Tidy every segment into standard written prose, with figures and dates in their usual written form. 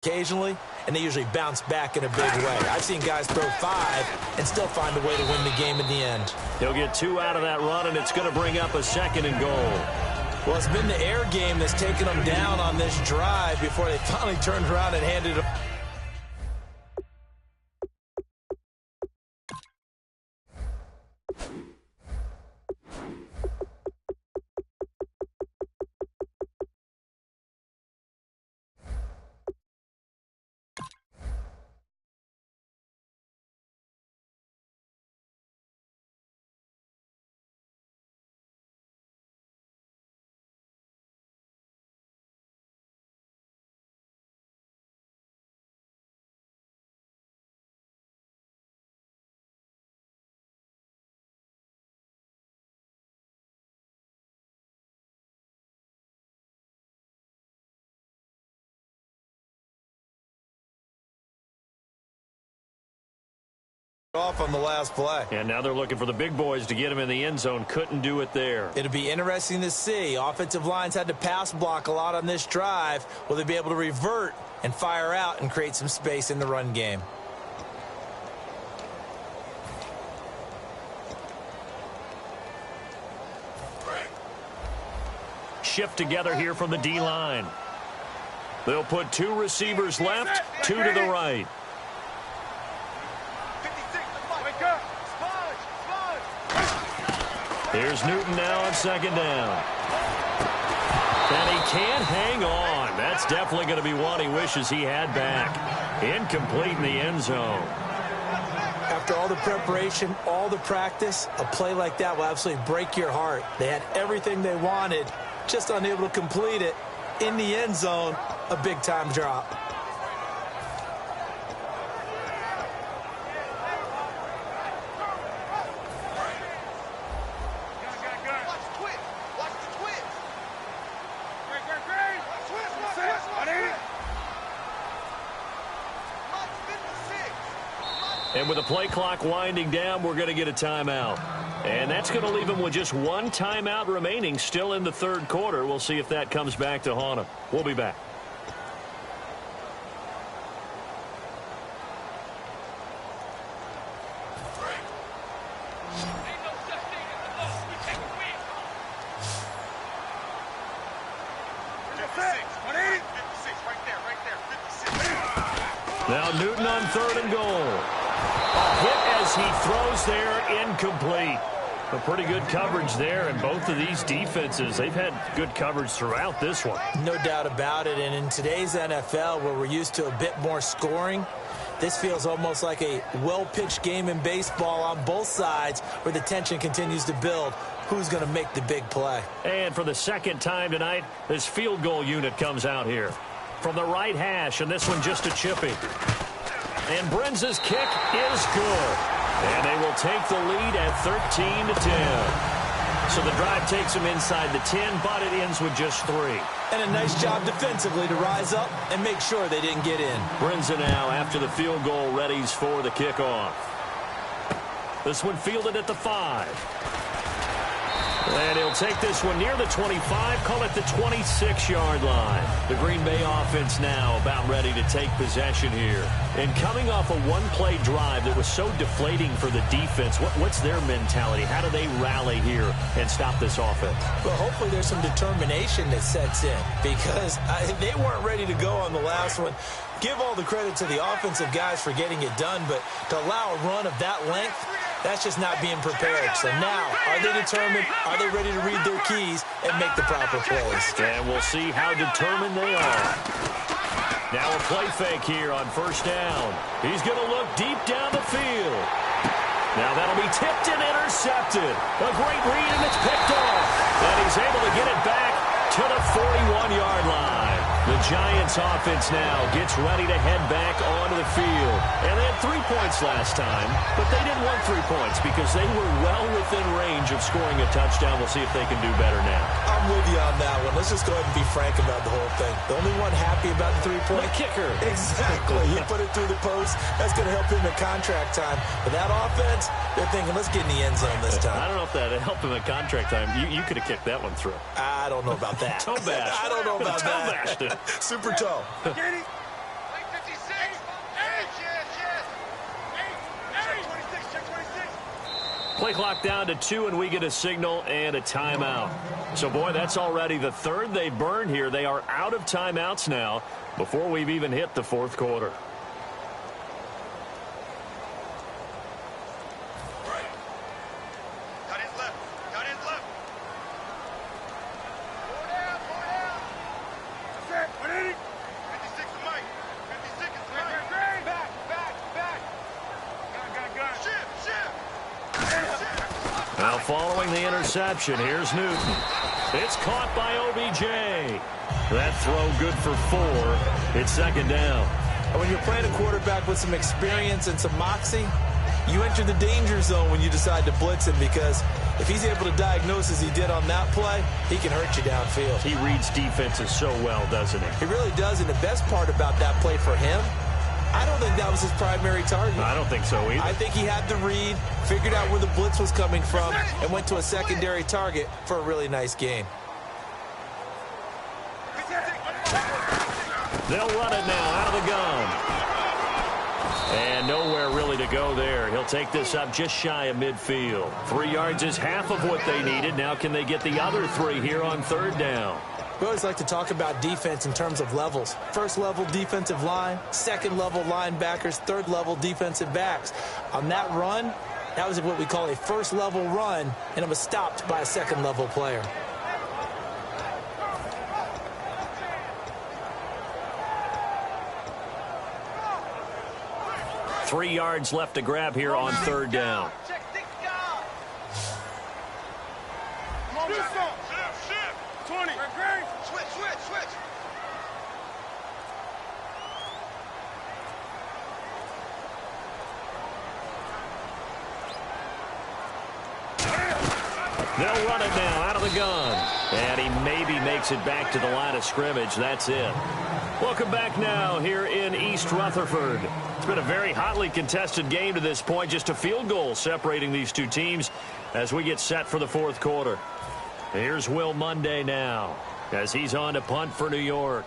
occasionally, and they usually bounce back in a big way. I've seen guys throw 5 and still find a way to win the game in the end. He'll get 2 out of that run, and it's going to bring up a 2nd and goal. Well, it's been the air game that's taken them down on this drive before they finally turned around and handed it. Off on the last play. And now they're looking for the big boys to get him in the end zone. Couldn't do it there. It'll be interesting to see. Offensive lines had to pass block a lot on this drive. Will they be able to revert and fire out and create some space in the run game? Shift together here from the D-line. They'll put 2 receivers left, 2 to the right. Here's Newton now on 2nd down. And he can't hang on. That's definitely going to be one he wishes he had back. Incomplete in the end zone. After all the preparation, all the practice, a play like that will absolutely break your heart. They had everything they wanted, just unable to complete it. In the end zone, a big-time drop. And with the play clock winding down, we're going to get a timeout. And that's going to leave him with just 1 timeout remaining still in the 3rd quarter. We'll see if that comes back to haunt him. We'll be back. Now Newton on 3rd and goal. A hit as he throws there, incomplete. A pretty good coverage there, and both of these defenses, they've had good coverage throughout this one. No doubt about it, and in today's NFL, where we're used to a bit more scoring, this feels almost like a well-pitched game in baseball on both sides where the tension continues to build. Who's going to make the big play? And for the 2nd time tonight, this field goal unit comes out here. From the right hash, and this one just a chippy. And Brenza's kick is good. And they will take the lead at 13-10. So the drive takes them inside the 10, but it ends with just 3. And a nice job defensively to rise up and make sure they didn't get in. Brenza now, after the field goal, readies for the kickoff. This one fielded at the 5. And he'll take this one near the 25, call it the 26-yard line. The Green Bay offense now about ready to take possession here. And coming off a 1-play drive that was so deflating for the defense, what's their mentality? How do they rally here and stop this offense? Well, hopefully there's some determination that sets in because they weren't ready to go on the last one. Give all the credit to the offensive guys for getting it done, but to allow a run of that length, that's just not being prepared. So now, are they determined? Are they ready to read their keys and make the proper plays? And we'll see how determined they are. Now a play fake here on 1st down. He's going to look deep down the field. Now that'll be tipped and intercepted. A great read, and it's picked off. And he's able to get it back to the 41-yard line. The Giants offense now gets ready to head back onto the field. And they had 3 points last time, but they didn't want 3 points because they were well within range of scoring a touchdown. We'll see if they can do better now. I'm with you on that one. Let's just go ahead and be frank about the whole thing. The only one happy about the 3-point? The kicker. Exactly. He put it through the post. That's going to help him in contract time. But that offense, they're thinking, let's get in the end zone this time. I don't know if that helped him in contract time. You could have kicked that one through. I don't know about that. Toe bash. I don't know about Toe that. bashed it. Super toe. Play clock down to 2, and we get a signal and a timeout. So, boy, that's already the third they burned here. They are out of timeouts now before we've even hit the fourth quarter. Now following the interception, here's Newton. It's caught by OBJ. That throw good for 4. It's second down. And when you're playing a quarterback with some experience and some moxie, you enter the danger zone when you decide to blitz him, because if he's able to diagnose as he did on that play, he can hurt you downfield. He reads defenses so well, doesn't he? He really does, and the best part about that play for him, I don't think that was his primary target. I don't think so either. I think he had the read, figured out where the blitz was coming from, and went to a secondary target for a really nice gain. They'll run it now out of the gun. And nowhere really to go there. He'll take this up just shy of midfield. 3 yards is half of what they needed. Now can they get the other 3 here on third down? We always like to talk about defense in terms of levels. First level defensive line, second level linebackers, third level defensive backs. On that run, that was what we call a first level run, and it was stopped by a second level player. Three yards left to grab here on third down. They'll run it now out of the gun. And he maybe makes it back to the line of scrimmage. That's it. Welcome back now here in East Rutherford. It's been a very hotly contested game to this point. Just a field goal separating these two teams as we get set for the fourth quarter. Here's Will Monday now as he's on to punt for New York.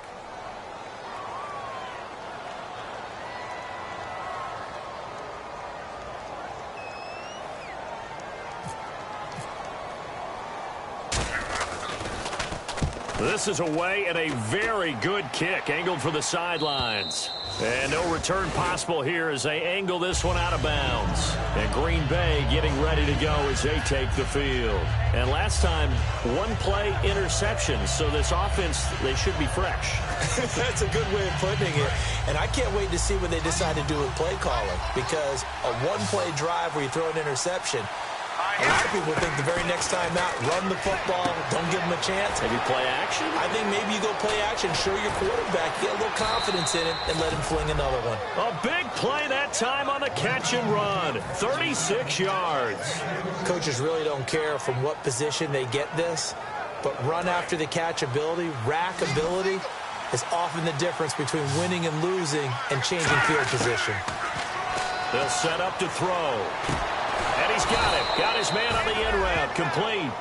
This is away and a very good kick angled for the sidelines. And no return possible here as they angle this one out of bounds. And Green Bay getting ready to go as they take the field. And last time, one play interception. So this offense, they should be fresh. That's a good way of putting it. And I can't wait to see what they decide to do with play calling. Because a one-play drive where you throw an interception, a lot of people think the very next time out, run the football, don't give them a chance. Maybe play action? I think maybe you go play action, show your quarterback, get a little confidence in it, and let him fling another one. A big play that time on the catch and run. 36 yards. Coaches really don't care from what position they get this, but run after the catch ability, rack ability, is often the difference between winning and losing and changing field position. They'll set up to throw. And he's got it. Got his man on the end route. Complete.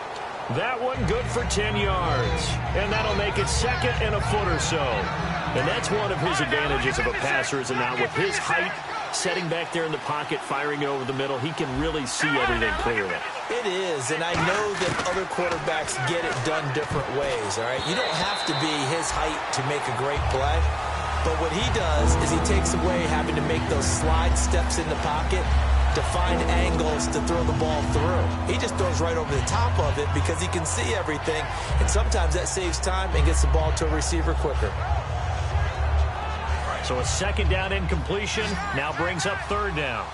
That one good for 10 yards. And that'll make it second and a foot or so. And that's one of his advantages of a passer, is not with his height, setting back there in the pocket, firing it over the middle. He can really see everything clearly. It is, and I know that other quarterbacks get it done different ways, all right? You don't have to be his height to make a great play. But what he does is he takes away having to make those slide steps in the pocket to find angles to throw the ball through. He just throws right over the top of it because he can see everything, and sometimes that saves time and gets the ball to a receiver quicker. So a second down incompletion now brings up third down.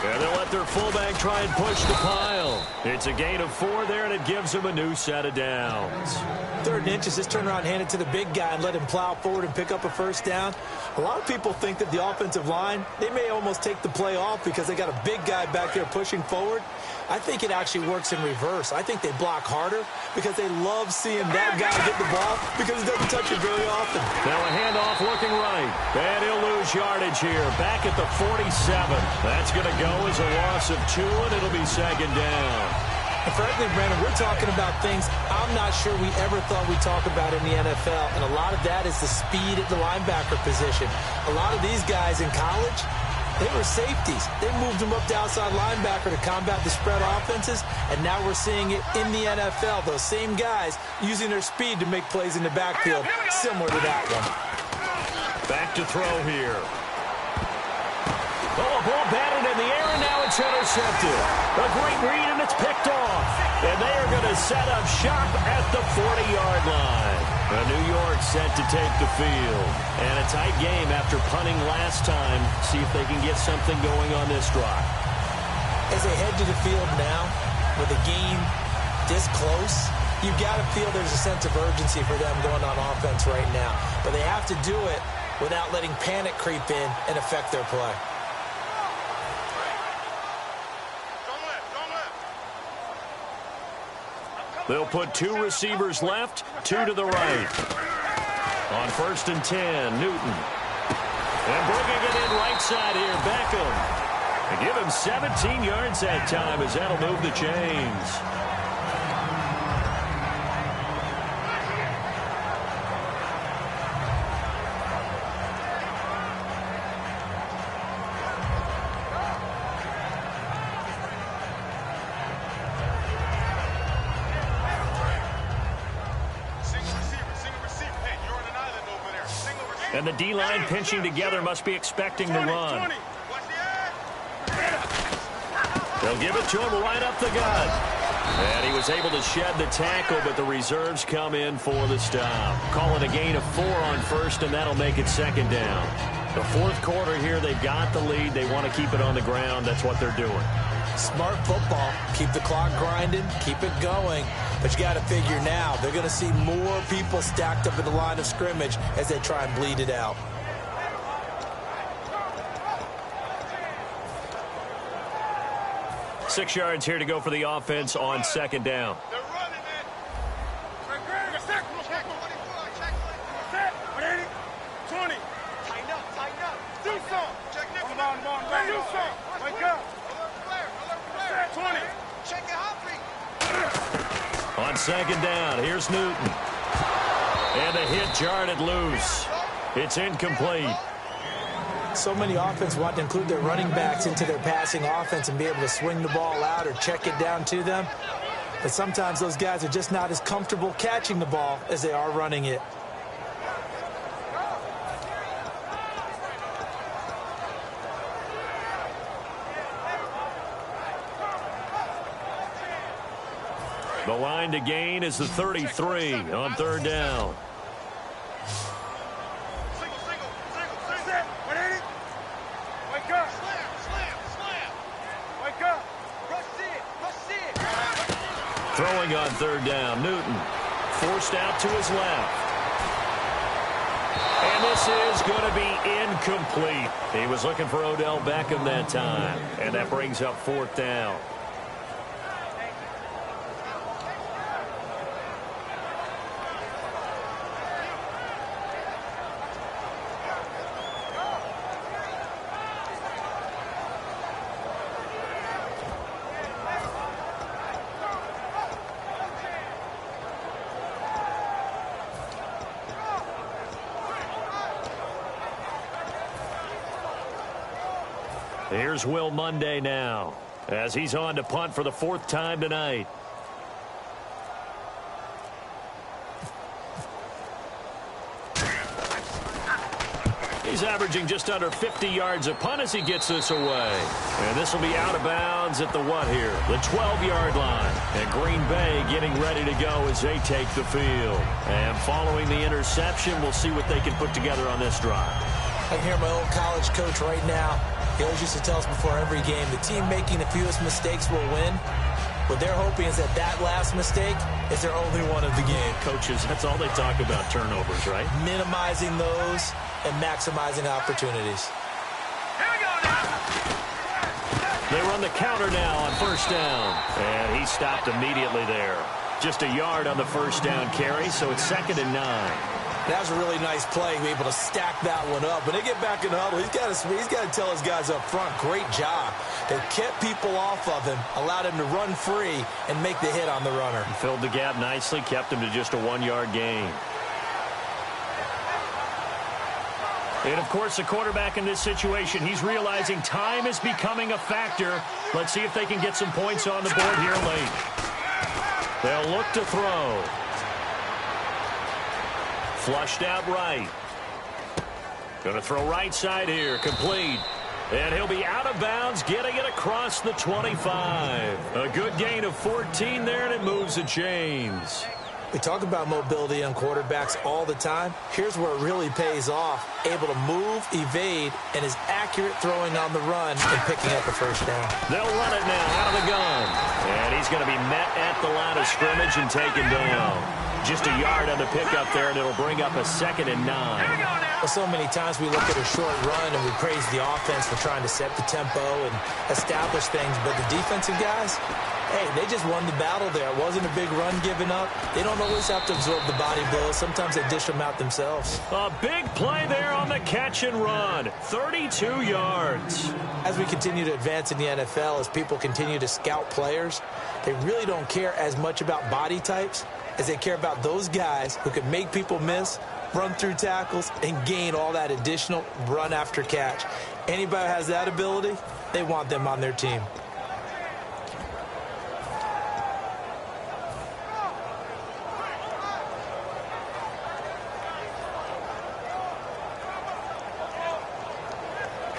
And they'll let their fullback try and push the pile. It's a gain of 4 there, and it gives them a new set of downs. 3rd and inches, just turn around, hand it to the big guy, and let him plow forward and pick up a first down. A lot of people think that the offensive line, they may almost take the play off because they got a big guy back there pushing forward. I think it actually works in reverse. I think they block harder because they love seeing that guy get the ball because he doesn't touch it very often. Now a handoff looking right. And he'll lose yardage here. Back at the 47. That's going to go as a loss of 2, and it'll be second down. And frankly, Brandon, we're talking about things I'm not sure we ever thought we'd talk about in the NFL, and a lot of that is the speed at the linebacker position. A lot of these guys in college, They were safeties. They moved them up to outside linebacker to combat the spread offenses, and now we're seeing it in the NFL. Those same guys using their speed to make plays in the backfield, similar to that one. Back to throw here. Oh, a ball batted in the air, and now it's intercepted. A great read, and it's picked off. And they are going to set up shop at the 40-yard line. New York set to take the field. And a tight game after punting last time. See if they can get something going on this drive. As they head to the field now, with a game this close, you've got to feel there's a sense of urgency for them going on offense right now. But they have to do it without letting panic creep in and affect their play. They'll put 2 receivers left, 2 to the right. On 1st and 10, Newton. And bringing it in right side here, Beckham. And give him 17 yards that time as that'll move the chains. And the D-line pinching together must be expecting the run. They'll give it to him right up the gut. And he was able to shed the tackle, but the reserves come in for the stop. Call it a gain of 4 on 1st, and that'll make it 2nd down. The 4th quarter here, they've got the lead. They want to keep it on the ground. That's what they're doing. Smart football. Keep the clock grinding. Keep it going. But you got to figure now, they're going to see more people stacked up at the line of scrimmage as they try and bleed it out. Six yards here to go for the offense on 2nd down. On 2nd down, here's Newton. And the hit jarred loose. It's incomplete. So many offenses want to include their running backs into their passing offense and be able to swing the ball out or check it down to them. But sometimes those guys are just not as comfortable catching the ball as they are running it. The line to gain is the 33 on 3rd down. Throwing on 3rd down, Newton. Forced out to his left. And this is going to be incomplete. He was looking for Odell Beckham that time. And that brings up 4th down. Here's Will Monday now, as he's on to punt for the 4th time tonight. He's averaging just under 50 yards a punt as he gets this away. And this will be out of bounds at the what here? The 12-yard line. And Green Bay getting ready to go as they take the field. And following the interception, we'll see what they can put together on this drive. I can hear my old college coach right now. He always used to tell us before every game, the team making the fewest mistakes will win. What they're hoping is that last mistake is their only one of the game. Coaches, that's all they talk about, turnovers, right? Minimizing those and maximizing opportunities. Here we go now. They run the counter now on 1st down. And he stopped immediately there. Just a yard on the 1st down carry, so it's 2nd and 9. That was a really nice play, be able to stack that one up. When they get back in the huddle, he's got to tell his guys up front, great job. They kept people off of him, allowed him to run free and make the hit on the runner. Filled the gap nicely, kept him to just a 1-yard gain. And, of course, the quarterback in this situation, he's realizing time is becoming a factor. Let's see if they can get some points on the board here late. They'll look to throw. Flushed out right. Going to throw right side here. Complete. And he'll be out of bounds, getting it across the 25. A good gain of 14 there, and it moves the chains. We talk about mobility on quarterbacks all the time. Here's where it really pays off. Able to move, evade, and is accurate throwing on the run and picking up a first down. They'll run it now out of the gun. And he's going to be met at the line of scrimmage and taken down. Just a yard on the pickup there, and it'll bring up a 2nd and 9. Well, so many times we look at a short run and we praise the offense for trying to set the tempo and establish things, but the defensive guys, hey, they just won the battle there. It wasn't a big run given up. They don't always have to absorb the body blows. Sometimes they dish them out themselves. A big play there on the catch and run. 32 yards. As we continue to advance in the NFL, as people continue to scout players, they really don't care as much about body types as they care about those guys who can make people miss, run through tackles, and gain all that additional run after catch. Anybody who has that ability, they want them on their team.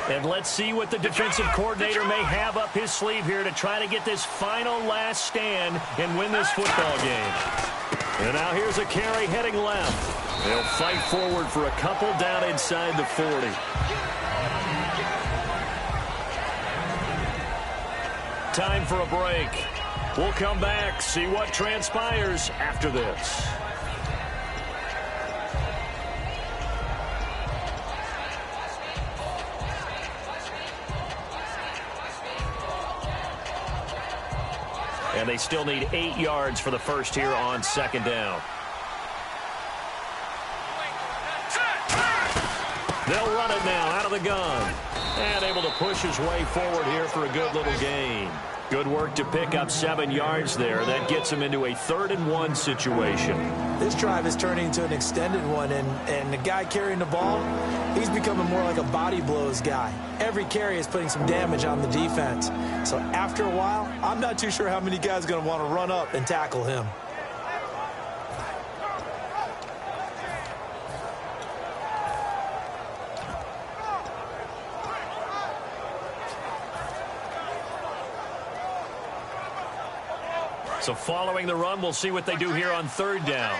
And let's see what the defensive coordinator may have up his sleeve here to try to get this final last stand and win this football game. And now here's a carry heading left. They'll fight forward for a couple down inside the 40. Time for a break. We'll come back, see what transpires after this. And they still need 8 yards for the first here on 2nd down. They'll run it now out of the gun. And able to push his way forward here for a good little gain. Good work to pick up 7 yards there. That gets him into a 3rd and 1 situation. This drive is turning into an extended one, and the guy carrying the ball, he's becoming more like a body blows guy. Every carry is putting some damage on the defense. So after a while, I'm not too sure how many guys are going to want to run up and tackle him. So following the run, we'll see what they do here on 3rd down.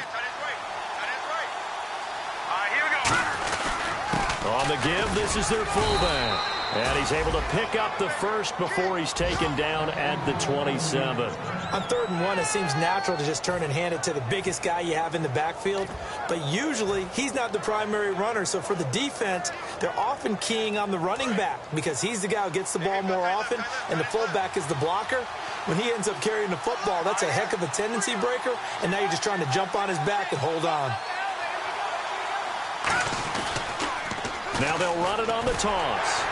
On the give, this is their fullback. And he's able to pick up the first before he's taken down at the 27. On 3rd and 1, it seems natural to just turn and hand it to the biggest guy you have in the backfield. But usually, he's not the primary runner. So for the defense, they're often keying on the running back because he's the guy who gets the ball more often, and the fullback is the blocker. When he ends up carrying the football, that's a heck of a tendency breaker, and now you're just trying to jump on his back and hold on. Now they'll run it on the toss.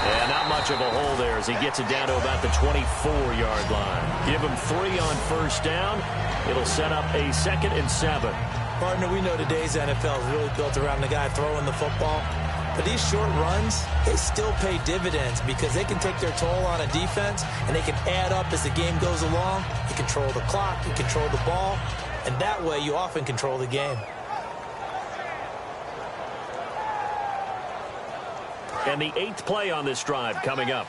And not much of a hole there as he gets it down to about the 24-yard line. Give him 3 on 1st down. It'll set up a 2nd and 7. Partner, we know today's NFL is really built around the guy throwing the football. But these short runs, they still pay dividends because they can take their toll on a defense, and they can add up as the game goes along. You control the clock, you control the ball, and that way you often control the game. And the 8th play on this drive coming up.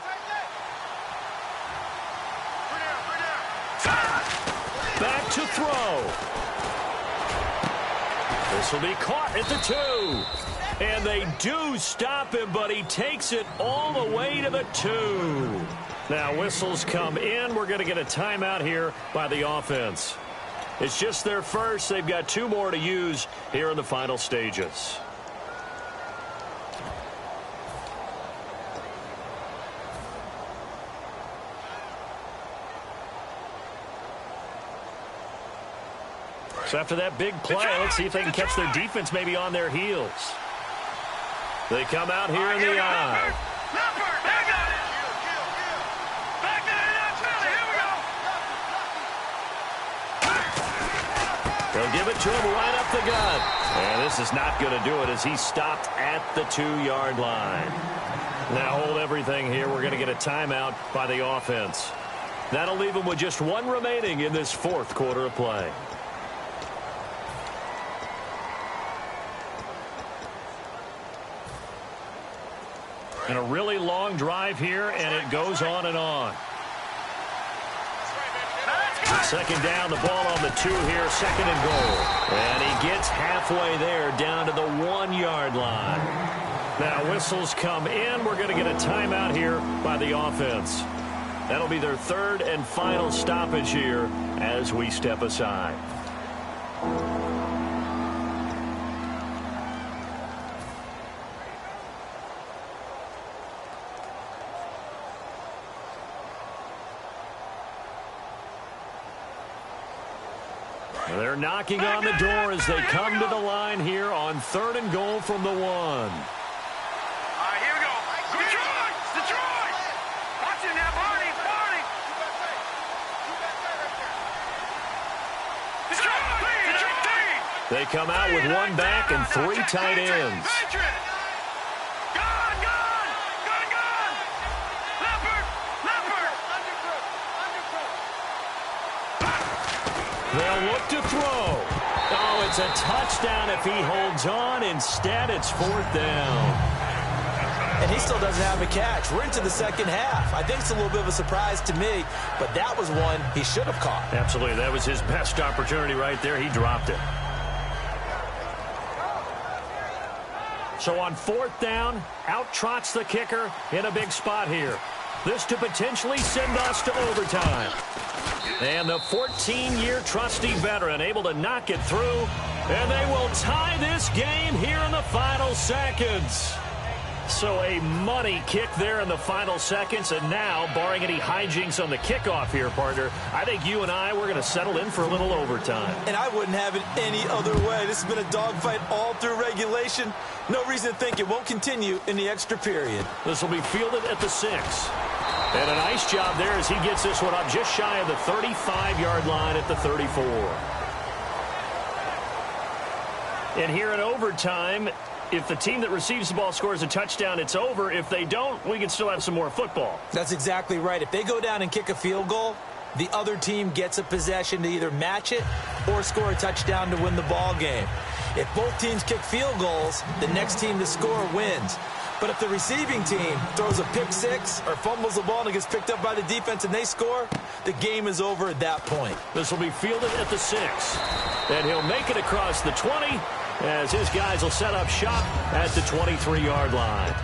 Back to throw. This will be caught at the 2. And they do stop him, but he takes it all the way to the 2. Now whistles come in. We're going to get a timeout here by the offense. It's just their first. They've got 2 more to use here in the final stages. So after that big play, let's see if they can catch their defense maybe on their heels. They come out here in the eye. They'll give it to him right up the gut. And this is not going to do it as he stopped at the 2-yard line. Now hold everything here. We're going to get a timeout by the offense. That'll leave them with just one remaining in this fourth quarter of play. And a really long drive here, and it goes on and on. Second down, the ball on the 2 here, second and goal. And he gets halfway there down to the 1-yard line. Now whistles come in. We're going to get a timeout here by the offense. That'll be their third and final stoppage here as we step aside. They're knocking on the door as they come to the line here on third and goal from the 1. All right, here we go. Detroit! Detroit! Watch it now, Barney! Barney! Detroit! Detroit! They come out with 1 back and 3 tight ends. Gone! Gone! Gone! Gone! Leopard! Leopard! They'll look to throw. Oh, it's a touchdown if he holds on. Instead, it's 4th down. And he still doesn't have a catch. We're into the second half. I think it's a little bit of a surprise to me, but that was one he should have caught. Absolutely. That was his best opportunity right there. He dropped it. So on 4th down, out trots the kicker in a big spot here. This to potentially send us to overtime. And the 14-year trusty veteran able to knock it through. And they will tie this game here in the final seconds. So a money kick there in the final seconds. And now, barring any hijinks on the kickoff here, partner, I think you and I, we're going to settle in for a little overtime. And I wouldn't have it any other way. This has been a dogfight all through regulation. No reason to think it won't continue in the extra period. This will be fielded at the 6. And a nice job there as he gets this one up just shy of the 35-yard line at the 34. And here in overtime, if the team that receives the ball scores a touchdown, it's over. If they don't, we can still have some more football. That's exactly right. If they go down and kick a field goal, the other team gets a possession to either match it or score a touchdown to win the ball game. If both teams kick field goals, the next team to score wins. But if the receiving team throws a pick 6 or fumbles the ball and it gets picked up by the defense and they score, the game is over at that point. This will be fielded at the 6. And he'll make it across the 20 as his guys will set up shop at the 23-yard line.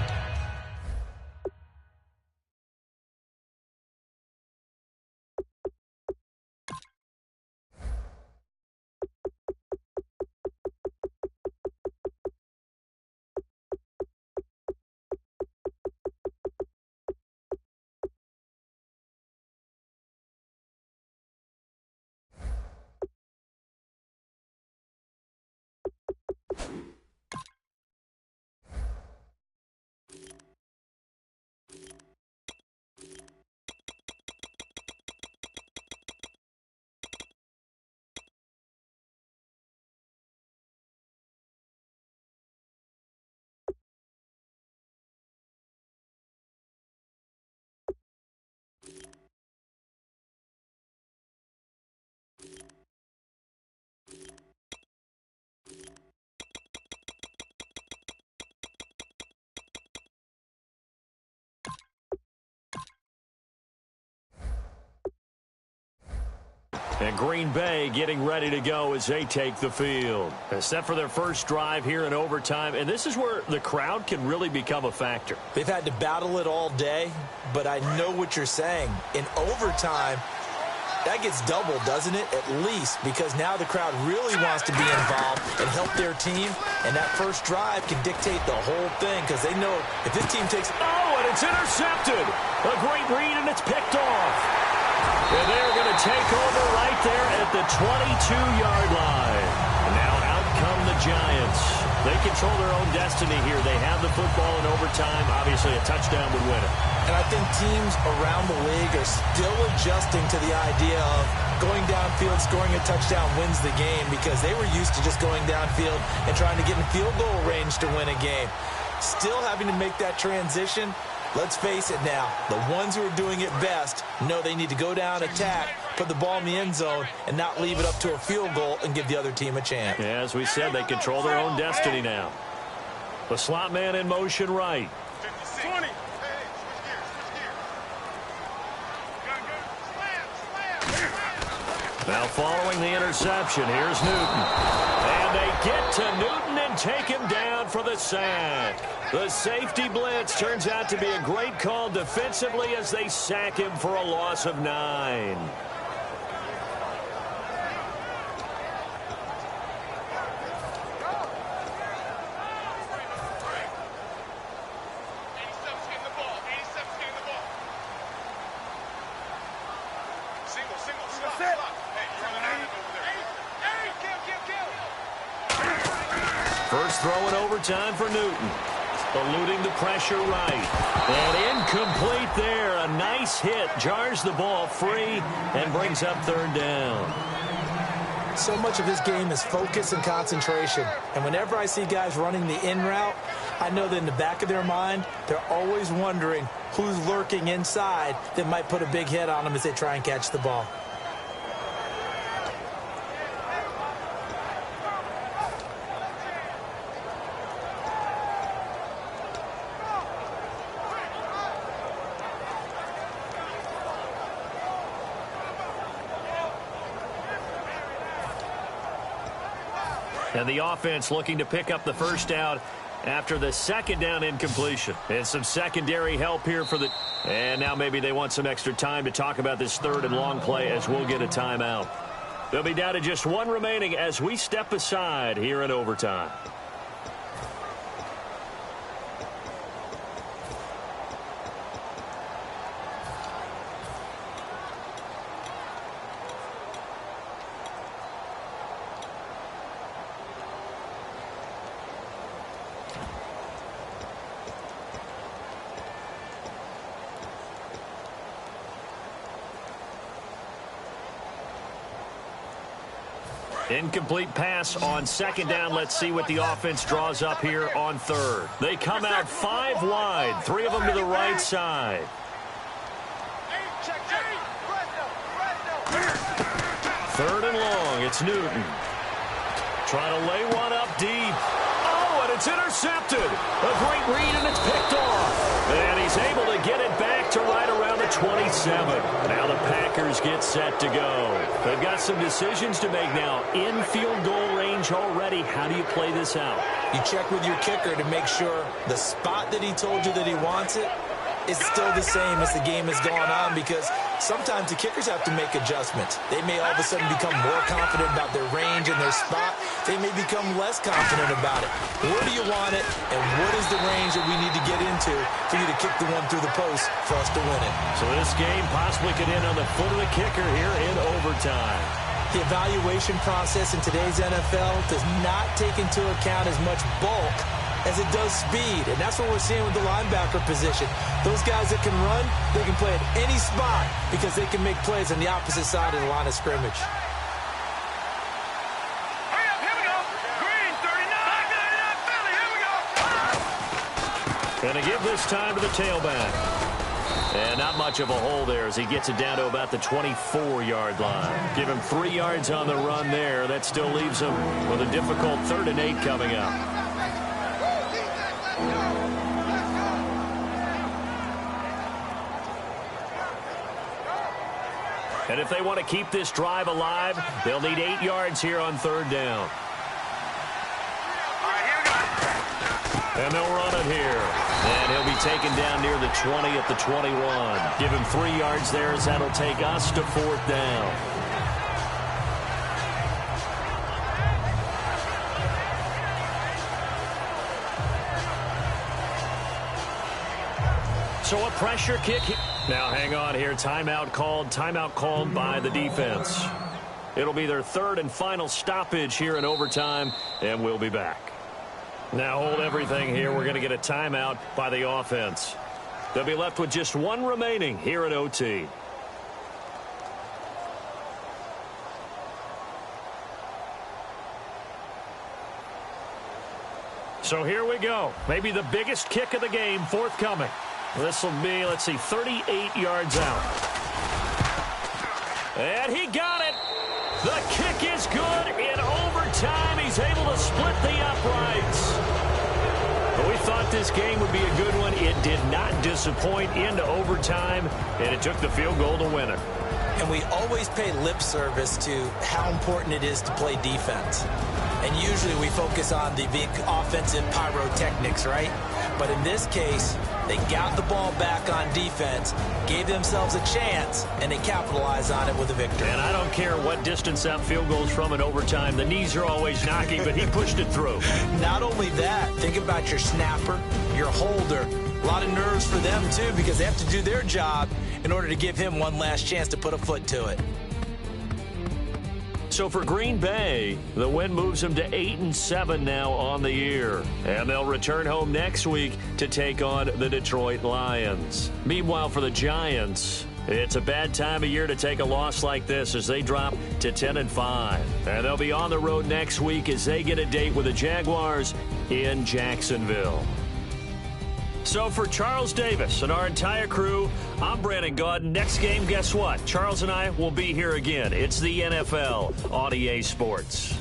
And Green Bay getting ready to go as they take the field. Set for their first drive here in overtime. And this is where the crowd can really become a factor. They've had to battle it all day, but I know what you're saying. In overtime, that gets doubled, doesn't it? At least, because now the crowd really wants to be involved and help their team. And that first drive can dictate the whole thing because they know if this team takes... Oh, and it's intercepted. A great read, and it's picked off. And they're going to take over right there at the 22-yard line. And now out come the Giants. They control their own destiny here. They have the football in overtime. Obviously, a touchdown would win it. And I think teams around the league are still adjusting to the idea of going downfield, scoring a touchdown wins the game, because they were used to just going downfield and trying to get in field goal range to win a game. Still having to make that transition. Let's face it now, the ones who are doing it best know they need to go down, attack, put the ball in the end zone, and not leave it up to a field goal and give the other team a chance. Yeah, as we said, they control their own destiny now. The slot man in motion right. 20. Now following the interception, here's Newton. And they get to Newton and take him down for the sack. The safety blitz turns out to be a great call defensively as they sack him for a loss of 9. First throw in overtime for Newton. Eluding the pressure right. And incomplete there. A nice hit. Jars the ball free and brings up third down. So much of this game is focus and concentration. And whenever I see guys running the in route, I know that in the back of their mind, they're always wondering who's lurking inside that might put a big hit on them as they try and catch the ball. And the offense looking to pick up the first down after the second down incompletion. And some secondary help here for the... And now maybe they want some extra time to talk about this third and long play as we'll get a timeout. They'll be down to just one remaining as we step aside here in overtime. Incomplete pass on second down. Let's see what the offense draws up here on third. They come out 5 wide, 3 of them to the right side. Third and long, it's Newton. Trying to lay one up deep. Oh, and it's intercepted. A great read, and it's picked off. And he's able to get it back to right around the 27. Now the Packers get set to go. They've got some decisions to make now. In field goal range already. How do you play this out? You check with your kicker to make sure the spot that he told you that he wants it is still the same as the game has gone on, because sometimes the kickers have to make adjustments. They may all of a sudden become more confident about their range and their spot. They may become less confident about it. Where do you want it, and what is the range that we need to get into for you to kick the one through the post for us to win it? So this game possibly could end on the foot of the kicker here in overtime. The evaluation process in today's NFL does not take into account as much bulk as it does speed, and that's what we're seeing with the linebacker position. Those guys that can run, they can play at any spot because they can make plays on the opposite side of the line of scrimmage. Hurry up, here we go. Green, 39. Philly, here we go. Going to give this time to the tailback. And not much of a hole there as he gets it down to about the 24-yard line. Give him 3 yards on the run there. That still leaves him with a difficult 3rd and 8 coming up. And if they want to keep this drive alive, they'll need 8 yards here on 3rd down. All right, here we go. And they'll run it here. And he'll be taken down near the 20 at the 21. Give him 3 yards there as that'll take us to 4th down. So a pressure kick. Now hang on here. Timeout called by the defense. It'll be their 3rd and final stoppage here in overtime, and we'll be back. Now hold everything here. We're going to get a timeout by the offense. They'll be left with just one remaining here at OT. So here we go. Maybe the biggest kick of the game forthcoming. This will be, let's see, 38 yards out. And he got it. The kick is good. In overtime, he's able to split the uprights. But we thought this game would be a good one. It did not disappoint into overtime, and it took the field goal to win it. And we always pay lip service to how important it is to play defense. And usually we focus on the big offensive pyrotechnics, right? But in this case, they got the ball back on defense, gave themselves a chance, and they capitalized on it with a victory. And I don't care what distance that field goes from in overtime. The knees are always knocking, but he pushed it through. Not only that, think about your snapper, your holder. A lot of nerves for them, too, because they have to do their job in order to give him one last chance to put a foot to it. So for Green Bay, the win moves them to 8-7 now on the year. And they'll return home next week to take on the Detroit Lions. Meanwhile, for the Giants, it's a bad time of year to take a loss like this as they drop to 10-5. And they'll be on the road next week as they get a date with the Jaguars in Jacksonville. So for Charles Davis and our entire crew, I'm Brandon Gaudin. Next game, guess what? Charles and I will be here again. It's the NFL on EA Sports.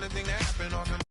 Thing that happened off in